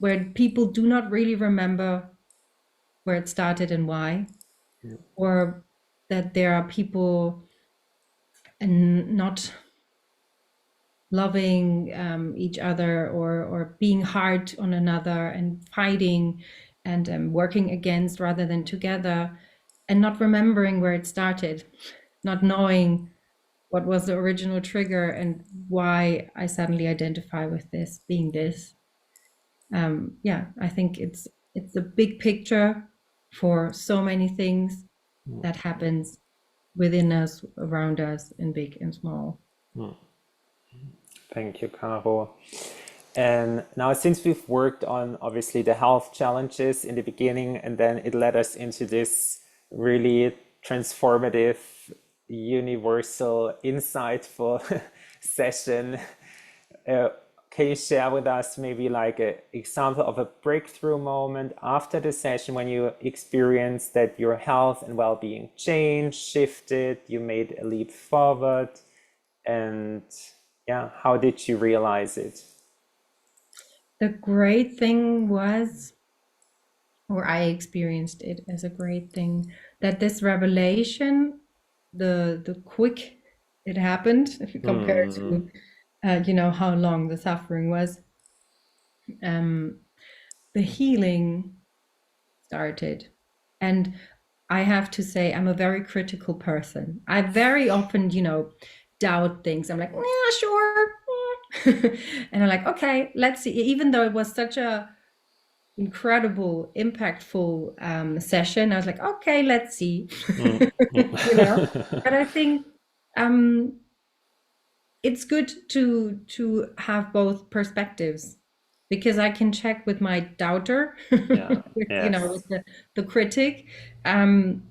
where people do not really remember where it started and why, or that there are people and not loving each other, or being hard on another and fighting and working against rather than together, and not remembering where it started, not knowing what was the original trigger and why I suddenly identify with this being this. I think it's a big picture for so many things that happens within us, around us, in big and small. Thank you, Caro. And now, since we've worked on obviously the health challenges in the beginning, and then it led us into this really transformative, universal, insightful session, can you share with us maybe like an example of a breakthrough moment after the session when you experienced that your health and well-being changed, shifted, you made a leap forward? And yeah, how did you realize it? The great thing was, or I experienced it as a great thing, that this revelation, the quick it happened, if you compare Hmm. to, how long the suffering was, um, the healing started. And I have to say, I'm a very critical person. I very often, doubt things. I'm like, yeah, sure. And I'm like, okay, let's see. Even though it was such a incredible, impactful session, I was like, okay, let's see. Mm. But I think um, it's good to have both perspectives, because I can check with my doubter, Yeah. with, Yes. with the critic, um,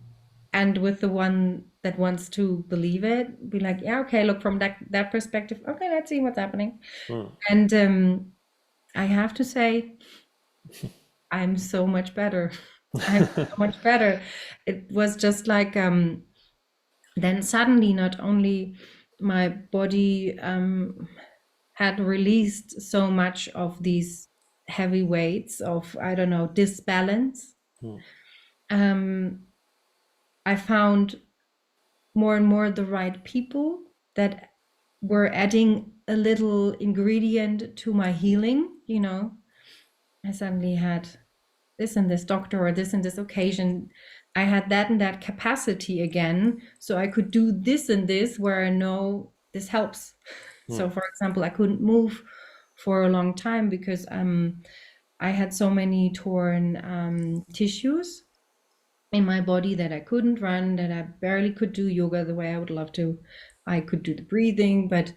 and with the one that wants to believe it, be like, yeah, okay, look from that perspective. Okay, let's see what's happening. Mm. And I have to say, I'm so much better. I'm so much better. It was just like then suddenly not only my body had released so much of these heavy weights of, I don't know, disbalance. Mm. um, I found more and more the right people that were adding a little ingredient to my healing. I suddenly had this and this doctor, or this and this occasion. I had that and that capacity again, so I could do this and this where I know this helps. So Mm. for example, I couldn't move for a long time because I had so many torn tissues in my body that I couldn't run, that I barely could do yoga the way I would love to. I could do the breathing, but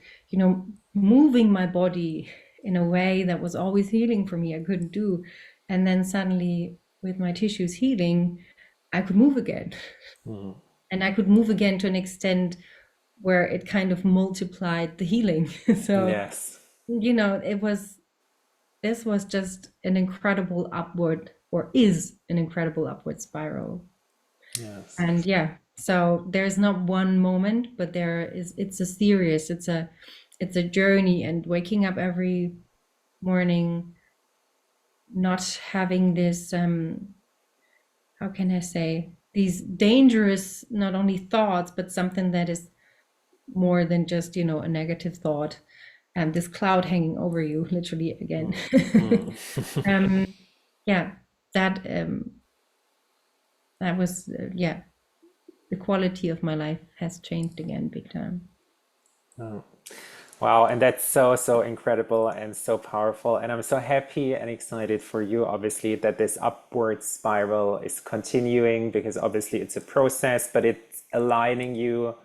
moving my body in a way that was always healing for me, I couldn't do. And then suddenly, with my tissues healing, I could move again. Mm. And I could move again to an extent where it kind of multiplied the healing. So, Yes. it was, this was just an incredible upward, or is an incredible upward spiral. Yes. And yeah, so there's not one moment, but it's a series, it's a journey. And waking up every morning, not having this how can I say, these dangerous, not only thoughts, but something that is more than just a negative thought, and this cloud hanging over you, literally again. Mm. Mm. um yeah, that that was yeah, the quality of my life has changed again, big time. Oh. Wow, and that's so, so incredible and so powerful. And I'm so happy and excited for you, obviously, that this upward spiral is continuing, because obviously it's a process, but it's aligning you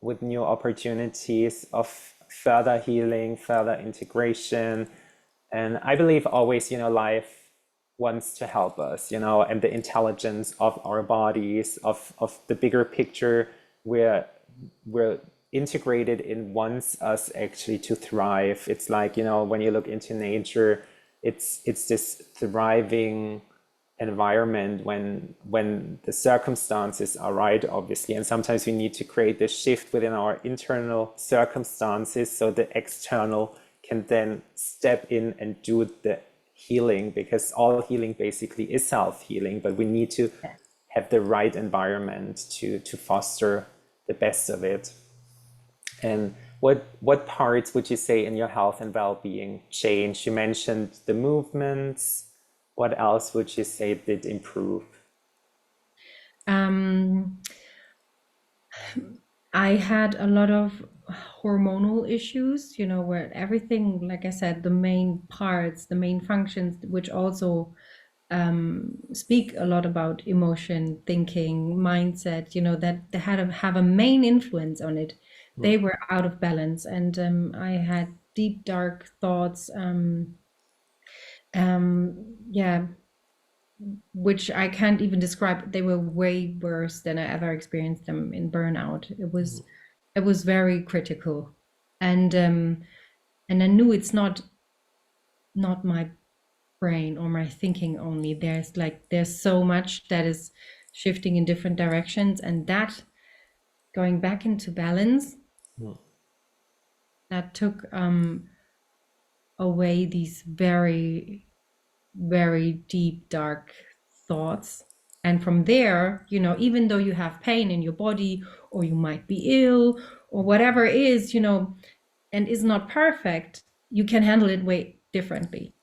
with new opportunities of further healing, further integration. And I believe always, life wants to help us, and the intelligence of our bodies, of the bigger picture, we're integrated in, wants us actually to thrive. It's like, when you look into nature, it's this thriving environment when the circumstances are right, obviously. And sometimes we need to create this shift within our internal circumstances so the external can then step in and do the healing, because all healing basically is self-healing, but we need to have the right environment to foster the best of it. And what parts would you say in your health and well-being changed? You mentioned the movements. What else would you say did improve? um I had a lot of hormonal issues, where everything, like I said, the main parts, the main functions, which also speak a lot about emotion, thinking, mindset, that they had have a main influence on it. Mm. They were out of balance, and I had deep, dark thoughts. Yeah, which I can't even describe. They were way worse than I ever experienced them in burnout. It was very critical, and I knew it's not my brain or my thinking only. There's so much that is shifting in different directions, and that going back into balance, Mm. that took away these very, very deep, dark thoughts. And from there, even though you have pain in your body, or you might be ill, or whatever it is, and is not perfect, you can handle it way differently.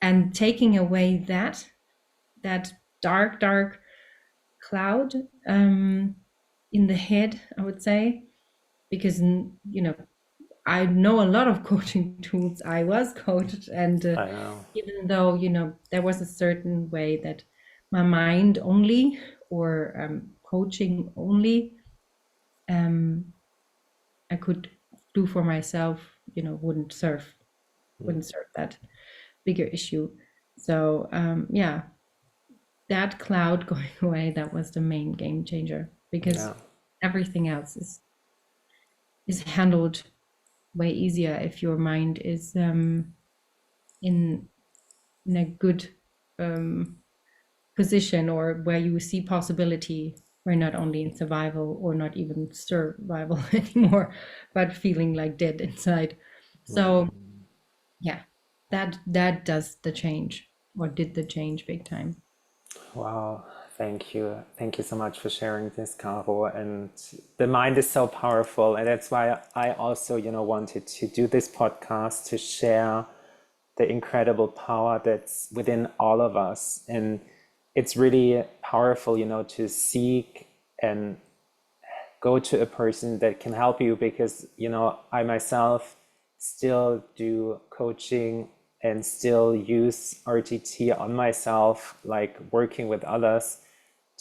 And taking away that dark, dark cloud in the head, I would say, because I know a lot of coaching tools. I was coached, and I know. even though there was a certain way that my mind only, or coaching only, I could do for myself, wouldn't serve that bigger issue. So yeah, that cloud going away, that was the main game changer, because Yeah. everything else is handled way easier if your mind is in a good position, or where you see possibility, where not only in survival, or not even survival anymore, but feeling like dead inside. So yeah, that does the change, or did the change big time. Wow, thank you. Thank you so much for sharing this, Caro. And the mind is so powerful. And that's why I also, wanted to do this podcast to share the incredible power that's within all of us. And it's really powerful, to seek and go to a person that can help you, because, I myself still do coaching and still use RTT on myself, like working with others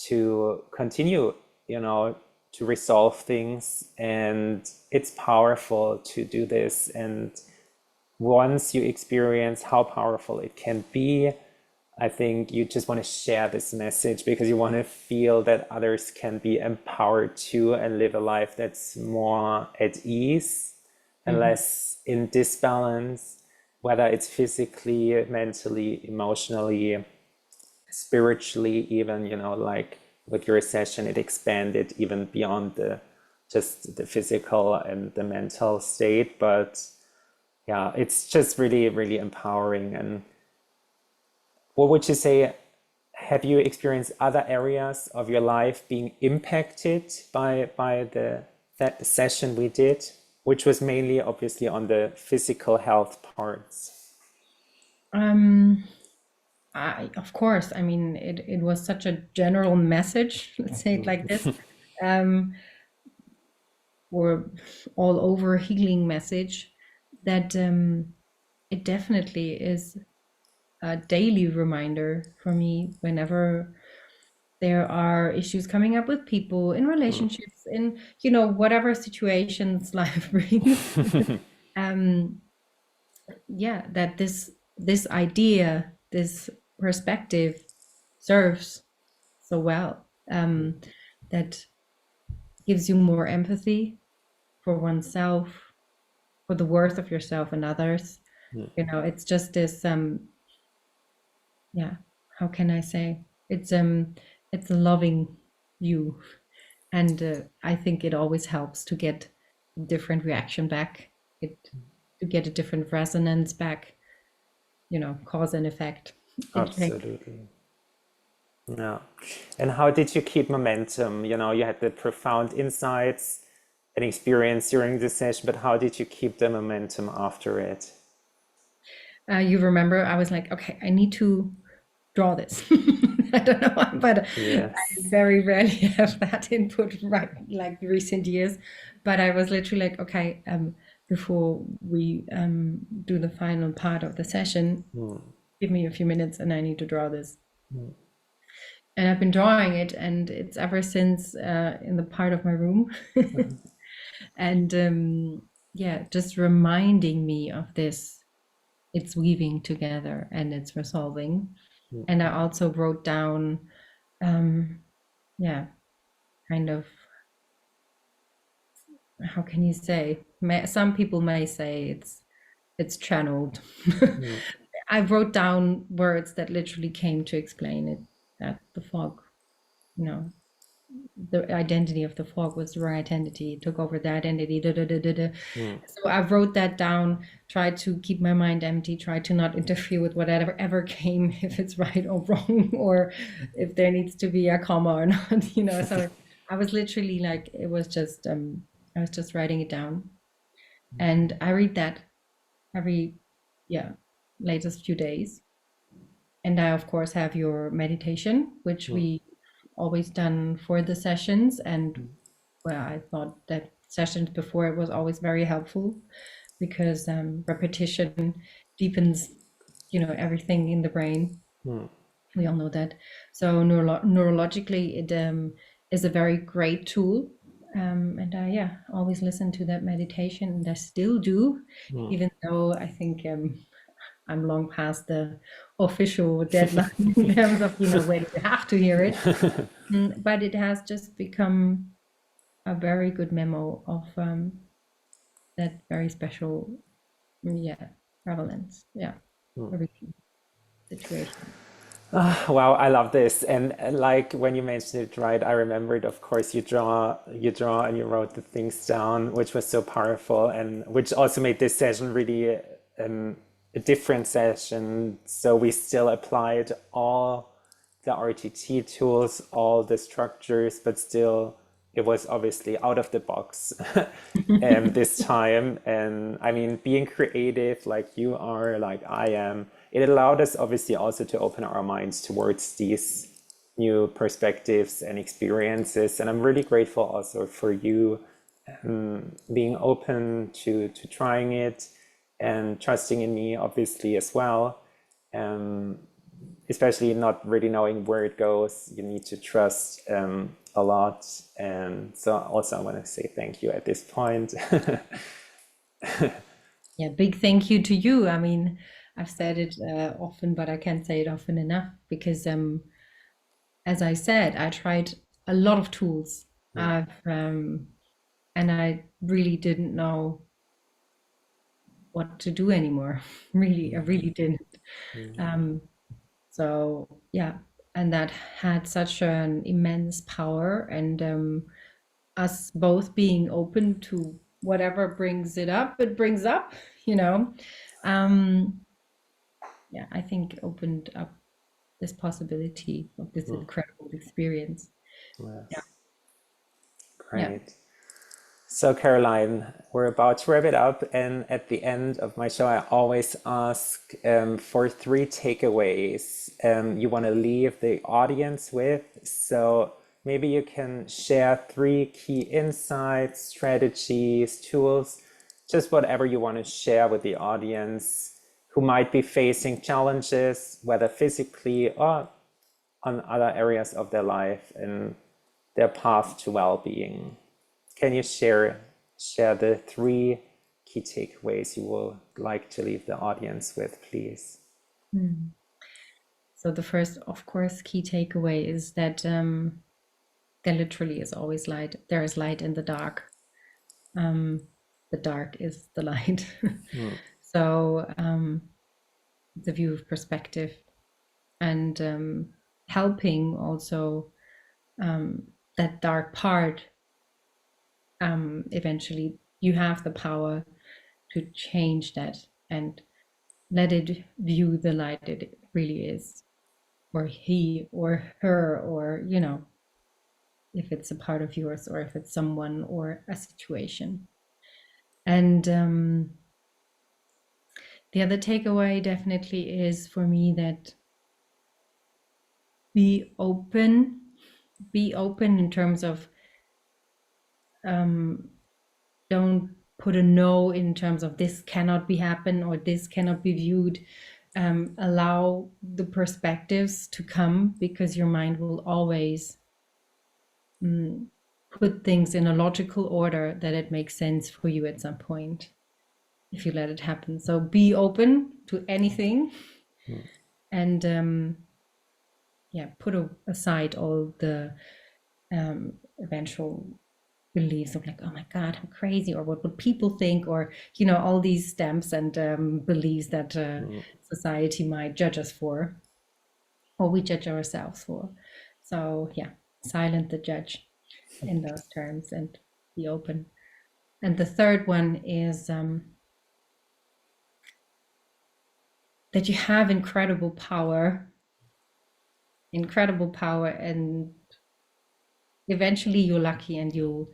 to continue, to resolve things. And it's powerful to do this. And once you experience how powerful it can be, I think you just want to share this message, because you want to feel that others can be empowered too, and live a life that's more at ease and less in disbalance, whether it's physically, mentally, emotionally, spiritually, even, like with your session, it expanded even beyond just the physical and the mental state. But yeah, it's just really, really empowering. And what would you say, have you experienced other areas of your life being impacted by that session we did, which was mainly obviously on the physical health parts? um of course, I mean, it was such a general message, let's say it like this, um or all over healing message, that it definitely is a daily reminder for me whenever there are issues coming up with people, in relationships, in whatever situations life brings. um yeah, that this idea, this perspective serves so well, that gives you more empathy for oneself, for the worth of yourself and others. It's just this yeah, how can I say, it's loving you. And I think it always helps to get a different reaction back, it to get a different resonance back, cause and effect. It makes Absolutely. Yeah. And how did you keep momentum? You had the profound insights and experience during the session, but how did you keep the momentum after it? you remember, I was like, okay, I need to draw this. I don't know why, but I Yes. very rarely have that input, right, like recent years. But I was literally like, okay, before we do the final part of the session, give me a few minutes and I need to draw this. And I've been drawing it, and it's ever since in the part of my room. And yeah, just reminding me of this. It's weaving together and it's resolving. And I also wrote down, yeah, kind of, how can you say? Some people may say it's channeled. I wrote down words that literally came to explain it. That the fog, you know, the identity of the frog was the wrong identity, took over the identity. Da, da, da, da, da. Mm. So I wrote that down, tried to keep my mind empty, tried to not interfere with whatever ever came, if it's right or wrong, or if there needs to be a comma or not, you know. So I was literally like, it was just, I was just writing it down. And I read that every, yeah, latest few days. And I, of course, have your meditation, which Mm. we always done for the sessions. And well, I thought that sessions before it was always very helpful because repetition deepens, you know, everything in the brain. Mm. We all know that. So neurologically, it is a very great tool. And I, yeah, always listen to that meditation, and I still do, Mm. even though I think I'm long past the official deadline in terms of, you know, when you have to hear it. But it has just become a very good memo of that very special, yeah, prevalence, yeah, everything situation. Wow, I love this. And like when you mentioned it, right, I remembered, of course, you draw and you wrote the things down, which was so powerful and which also made this session really a different session. So we still applied all the RTT tools, all the structures, but still it was obviously out of the box this time. And I mean, being creative like you are, like I am, it allowed us obviously also to open our minds towards these new perspectives and experiences. And I'm really grateful also for you being open to trying it and trusting in me, obviously, as well. Um, Especially not really knowing where it goes, you need to trust a lot. And so also I want to say thank you at this point. Yeah, big thank you to you. I mean, I've said it often, but I can't say it often enough because, as I said, I tried a lot of tools. I've and I really didn't know what to do anymore. Really, I really didn't. So yeah, and that had such an immense power, and us both being open to whatever brings it up, it brings up, you know. Um, yeah, I think opened up this possibility of this incredible experience. Yeah, Yes, yeah. great. So, Caroline, we're about to wrap it up. And at the end of my show, I always ask for three takeaways you want to leave the audience with. So, maybe you can share three key insights, strategies, tools, just whatever you want to share with the audience who might be facing challenges, whether physically or on other areas of their life and their path to well-being. Can you share the three key takeaways you would like to leave the audience with, please? So the first, of course, key takeaway is that there literally is always light. There is light in the dark. The dark is the light. So the view of perspective and helping also that dark part. Eventually, you have the power to change that and let it view the light it really is, or he or her, or you know, if it's a part of yours or if it's someone or a situation. And the other takeaway definitely is for me that be open in terms of don't put a no in terms of this cannot be happen or this cannot be viewed. Allow the perspectives to come because your mind will always put things in a logical order that it makes sense for you at some point if you let it happen. So be open to anything and yeah, put aside all the eventual beliefs of like, oh my God, I'm crazy, or what would people think, or you know, all these stamps and beliefs that society might judge us for, or we judge ourselves for. So yeah, silent the judge in those terms and be open. And the third one is that you have incredible power, and eventually you're lucky and you'll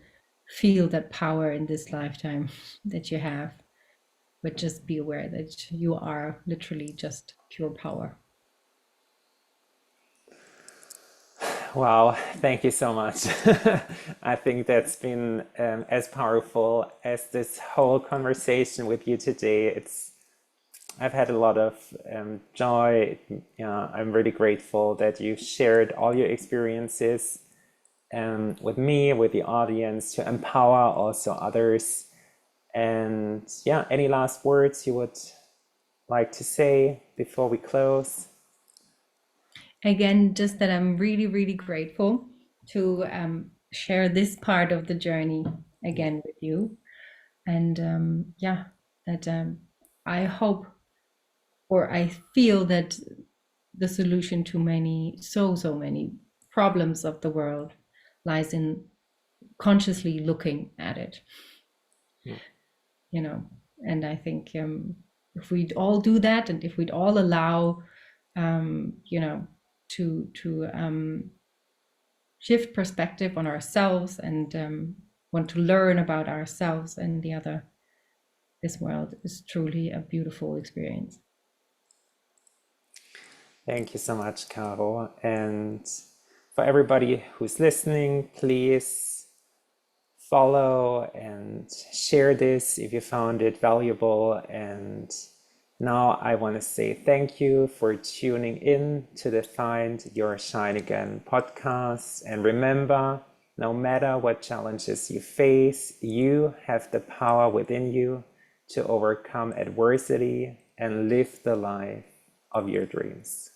feel that power in this lifetime that you have. But just be aware that you are literally just pure power. Wow, thank you so much. I think that's been as powerful as this whole conversation with you today. I've had a lot of joy. Yeah, I'm really grateful that you shared all your experiences with me, with the audience, to empower also others. And yeah, any last words you would like to say before we close? Again, just that I'm really, really grateful to share this part of the journey again with you. And yeah, that I hope, or I feel that the solution to so many problems of the world lies in consciously looking at it. And I think if we'd all do that, and if we'd all allow to shift perspective on ourselves, and want to learn about ourselves and the other, this world is truly a beautiful experience. Thank you so much, Caro. And for everybody who's listening, please follow and share this if you found it valuable. And now I want to say thank you for tuning in to the Find Your Shine Again podcast. And remember, no matter what challenges you face, you have the power within you to overcome adversity and live the life of your dreams.